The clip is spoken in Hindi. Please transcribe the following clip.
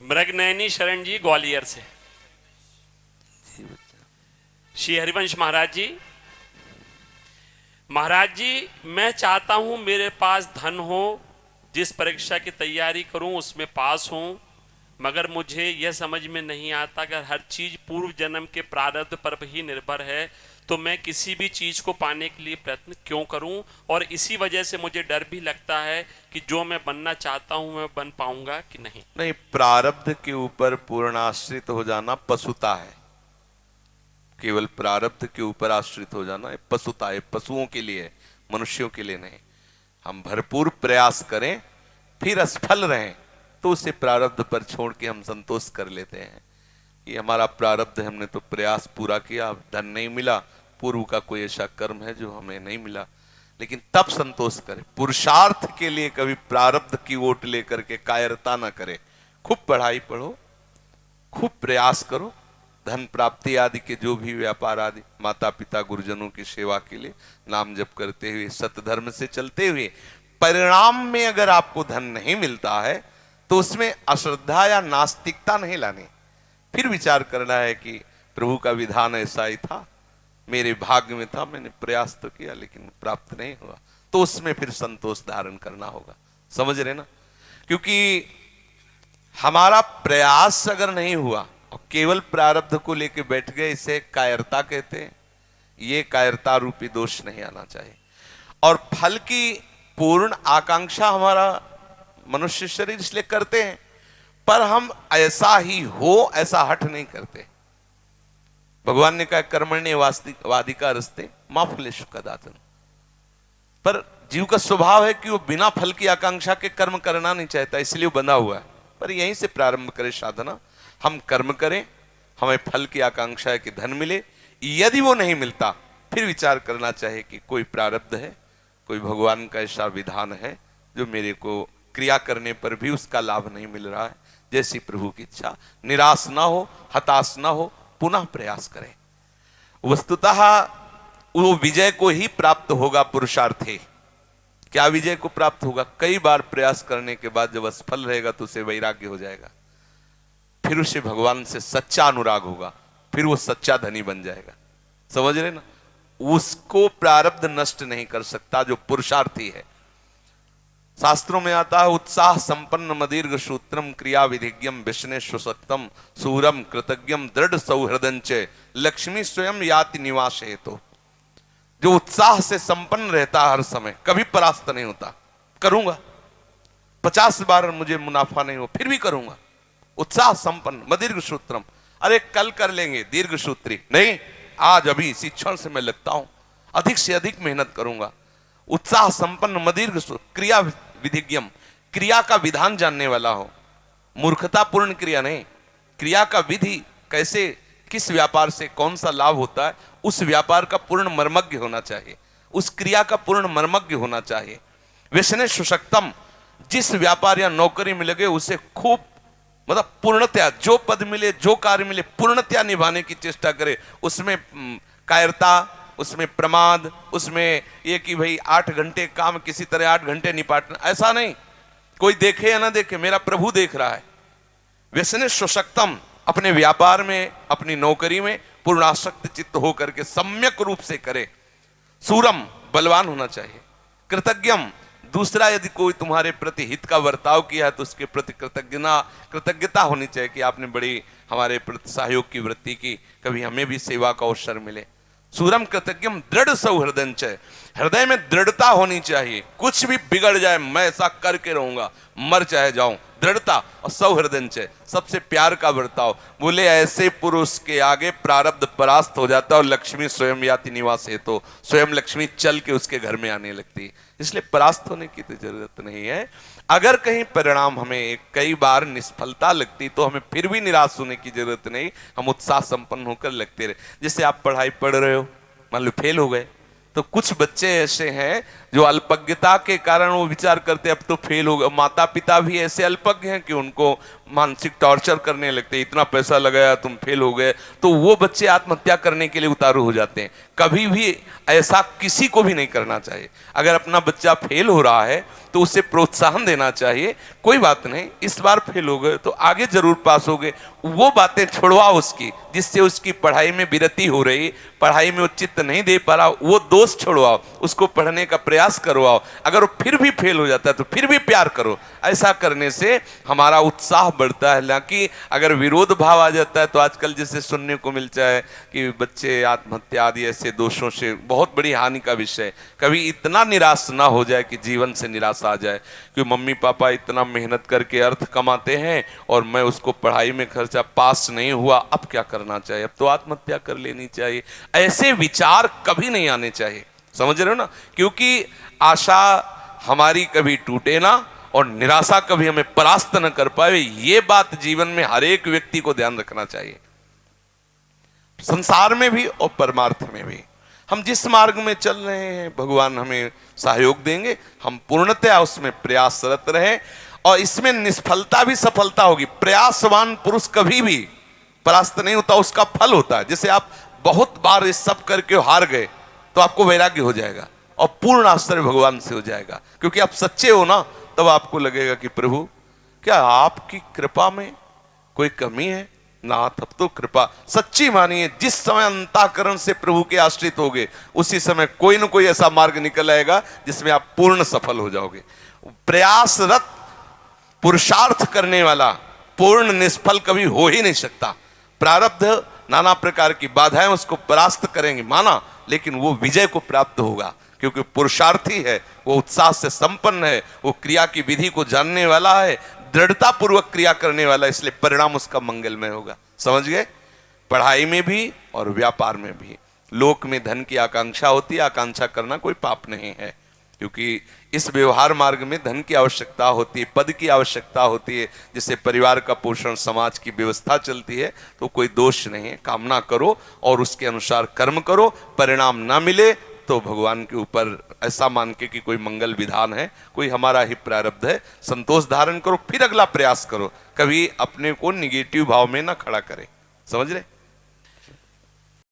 मृगनयनी शरण जी ग्वालियर से। श्री हरिवंश महाराज जी, महाराज जी मैं चाहता हूं मेरे पास धन हो, जिस परीक्षा की तैयारी करूं उसमें पास हूं, मगर मुझे यह समझ में नहीं आता अगर हर चीज पूर्व जन्म के प्रारब्ध पर ही निर्भर है तो मैं किसी भी चीज को पाने के लिए प्रयत्न क्यों करूं, और इसी वजह से मुझे डर भी लगता है कि जो मैं बनना चाहता हूं मैं बन पाऊंगा कि नहीं। नहीं, प्रारब्ध के ऊपर पूर्ण आश्रित हो जाना पशुता है। केवल प्रारब्ध के ऊपर आश्रित हो जाना ये पशुता है, पशुओं के लिए, मनुष्यों के लिए नहीं। हम भरपूर प्रयास करें फिर असफल रहें तो उसे प्रारब्ध पर छोड़ के हम संतोष कर लेते हैं। ये हमारा प्रारब्ध है, हमने तो प्रयास पूरा किया, धन नहीं मिला, पूर्व का कोई ऐसा कर्म है जो हमें नहीं मिला, लेकिन तब संतोष करें। पुरुषार्थ के लिए कभी प्रारब्ध की ओट लेकर के कायरता ना करें। खूब पढ़ाई पढ़ो, खूब प्रयास करो, धन प्राप्ति आदि के जो भी व्यापार आदि, माता पिता गुरुजनों की सेवा के लिए नाम जप करते हुए, सतधर्म से चलते हुए, परिणाम में अगर आपको धन नहीं मिलता है तो उसमें अश्रद्धा या नास्तिकता नहीं लानी। फिर विचार करना है कि प्रभु का विधान ऐसा ही था, मेरे भाग्य में था, मैंने प्रयास तो किया लेकिन प्राप्त नहीं हुआ, तो उसमें फिर संतोष धारण करना होगा। समझ रहे ना? क्योंकि हमारा प्रयास अगर नहीं हुआ और केवल प्रारब्ध को लेकर बैठ गए, इसे कायरता कहते हैं। ये कायरता रूपी दोष नहीं आना चाहिए। और फल की पूर्ण आकांक्षा हमारा मनुष्य शरीर इसलिए करते हैं, पर हम ऐसा ही हो ऐसा हठ नहीं करते। भगवान ने कहा कर्मण्य वादिका रस्ते मां फलेषु कदाचन। पर जीव का स्वभाव है कि वो बिना फल की आकांक्षा के कर्म करना नहीं चाहता, इसलिए वो बंधा हुआ है। पर यहीं से प्रारंभ करें साधना, हम कर्म करें, हमें फल की आकांक्षा है कि धन मिले। यदि वो नहीं मिलता फिर विचार करना चाहिए कि कोई प्रारब्ध है, कोई भगवान का ऐसा विधान है जो मेरे को क्रिया करने पर भी उसका लाभ नहीं मिल रहा है, जैसी प्रभु की इच्छा। निराश ना हो, हताश ना हो, पुनः प्रयास करें। वस्तुतः वो विजय को ही प्राप्त होगा पुरुषार्थी। क्या विजय को प्राप्त होगा? कई बार प्रयास करने के बाद जब असफल रहेगा तो उसे वैराग्य हो जाएगा, फिर उसे भगवान से सच्चा अनुराग होगा, फिर वो सच्चा धनी बन जाएगा। समझ रहे ना? उसको प्रारब्ध नष्ट नहीं कर सकता जो पुरुषार्थी है। शास्त्रों में आता है उत्साह संपन्न मदीर्घ सूत्रम क्रिया विधिज्ञम विष्णे सुसक्तम सूरम कृतज्ञम दृढ़ सौहृदंच लक्ष्मी स्वयं याति निवास हेतु। जो उत्साह से संपन्न रहता है, हर समय कभी परास्त नहीं होता। करूंगा 50 बार मुझे मुनाफा नहीं हो फिर भी करूंगा। उत्साह संपन्न मदीर्घ सूत्रम, अरे कल कर लेंगे, दीर्घ सूत्री नहीं, आज अभी इसी क्षण से मैं लगता हूं, अधिक से अधिक मेहनत करूंगा। उत्साह संपन्न मदीर्घ क्रिया विधिज्ञम, क्रिया का विधान जानने वाला हो, मूर्खता पूर्ण क्रिया नहीं, क्रिया का विधि कैसे, किस व्यापार से कौन सा लाभ होता है, उस व्यापार का पूर्ण मर्मज्ञ होना चाहिए, उस क्रिया का पूर्ण मर्मज्ञ होना चाहिए। व्यसने सुशक्तम, जिस व्यापार या नौकरी में लगे उसे खूब मतलब पूर्णतया, जो पद मिले जो कार्य मिले पूर्णतया निभाने की चेष्टा करे। उसमें कायरता, उसमें प्रमाद, उसमें ये कि भाई 8 घंटे काम किसी तरह 8 घंटे निपाटना, ऐसा नहीं। कोई देखे या ना देखे, मेरा प्रभु देख रहा है। व्यसने सुशक्तम, अपने व्यापार में अपनी नौकरी में पूर्ण आसक्त चित्त होकर के सम्यक रूप से करे। सूरम, बलवान होना चाहिए। कृतज्ञम, दूसरा यदि कोई तुम्हारे प्रति हित का वर्ताव किया है तो उसके प्रति कृतज्ञता होनी चाहिए कि आपने बड़ी हमारे प्रति सहयोग की वृत्ति की, कभी हमें भी सेवा का अवसर मिले। सूरम कृतज्ञम दृढ़ सौहृदंच, हृदय में दृढ़ता होनी चाहिए। कुछ भी बिगड़ जाए मैं ऐसा करके रहूंगा, मर चाहे जाऊं, दृढ़ता। और सौहृदंच, सबसे प्यार का बर्ताव। बोले ऐसे पुरुष के आगे प्रारब्ध परास्त हो जाता है और लक्ष्मी स्वयं याति निवास है, तो स्वयं लक्ष्मी चल के उसके घर में आने लगती। इसलिए परास्त होने की तो जरूरत नहीं है। अगर कहीं परिणाम हमें कई बार निष्फलता लगती तो हमें फिर भी निराश होने की जरूरत नहीं, हम उत्साह संपन्न होकर लगते रहे। जैसे आप पढ़ाई पढ़ रहे हो, मान लो फेल हो गए, तो कुछ बच्चे ऐसे हैं जो अल्पज्ञता के कारण वो विचार करते अब तो फेल हो गए। माता पिता भी ऐसे अल्पज्ञ हैं कि उनको मानसिक टॉर्चर करने लगते, इतना पैसा लगाया तुम फेल हो गए, तो वो बच्चे आत्महत्या करने के लिए उतारू हो जाते हैं। कभी भी ऐसा किसी को भी नहीं करना चाहिए। अगर अपना बच्चा फेल हो रहा है तो उसे प्रोत्साहन देना चाहिए, कोई बात नहीं, इस बार फेल हो गए तो आगे जरूर पास हो गए। वो बातें छोड़वाओ उसकी, जिससे उसकी पढ़ाई में विरति हो रही, पढ़ाई में वो चित्त नहीं दे पा रहा, वो दोष छोड़वाओ, उसको पढ़ने का प्रयास करवाओ। अगर वो फिर भी फेल हो जाता है तो फिर भी प्यार करो। ऐसा करने से हमारा उत्साह बढ़ता है। हालांकि अगर विरोध भाव आ जाता है तो आजकल जैसे सुनने को मिलता है कि बच्चे आत्महत्या आदि ऐसे दोषों से, बहुत बड़ी हानि का विषय। कभी इतना निराश ना हो जाए कि जीवन से निराशा आ जाए कि मम्मी पापा इतना मेहनत करके अर्थ कमाते हैं और मैं उसको पढ़ाई में खर्चा, पास नहीं हुआ, अब क्या करना चाहिए, अब तो आत्महत्या कर लेनी चाहिए। ऐसे विचार कभी नहीं आने चाहिए, समझ रहे हो ना। क्योंकि आशा हमारी कभी टूटे ना और निराशा कभी हमें परास्त न कर पाए, ये बात जीवन में हर एक व्यक्ति को ध्यान रखना चाहिए, संसार में भी और परमार्थ में भी। हम जिस मार्ग में चल रहे हैं भगवान हमें सहयोग देंगे, हम पूर्णतया उसमें प्रयासरत रहे और इसमें निष्फलता भी सफलता होगी। प्रयासवान पुरुष कभी भी परास्त नहीं होता, उसका फल होता है। जैसे आप बहुत बार इस सब करके हार गए तो आपको वैराग्य हो जाएगा और पूर्ण आश्रय भगवान से हो जाएगा, क्योंकि आप सच्चे हो ना। तब आपको लगेगा कि प्रभु क्या आपकी कृपा में कोई कमी है ना, तब तो कृपा सच्ची मानिए। जिस समय अंतःकरण से प्रभु के आश्रित होगे उसी समय कोई ना कोई ऐसा मार्ग निकल आएगा जिसमें आप पूर्ण सफल हो जाओगे। प्रयासरत पुरुषार्थ करने वाला पूर्ण निष्फल कभी हो ही नहीं सकता। प्रारब्ध नाना प्रकार की बाधाएं उसको परास्त करेंगे माना, लेकिन वो विजय को प्राप्त होगा, क्योंकि पुरुषार्थी है, वो उत्साह से संपन्न है, वो क्रिया की विधि को जानने वाला है, दृढ़ता पूर्वक क्रिया करने वाला, इसलिए परिणाम उसका मंगलमय होगा। समझ गए। पढ़ाई में भी और व्यापार में भी लोक में धन की आकांक्षा होती है। आकांक्षा करना कोई पाप नहीं है, क्योंकि इस व्यवहार मार्ग में धन की आवश्यकता होती है, पद की आवश्यकता होती है, जिससे परिवार का पोषण, समाज की व्यवस्था चलती है। तो कोई दोष नहीं है, कामना करो और उसके अनुसार कर्म करो। परिणाम ना मिले तो भगवान के ऊपर ऐसा मान के कि कोई मंगल विधान है, कोई हमारा ही प्रारब्ध है, संतोष धारण करो, फिर अगला प्रयास करो। कभी अपने को निगेटिव भाव में ना खड़ा करें, समझ रहे।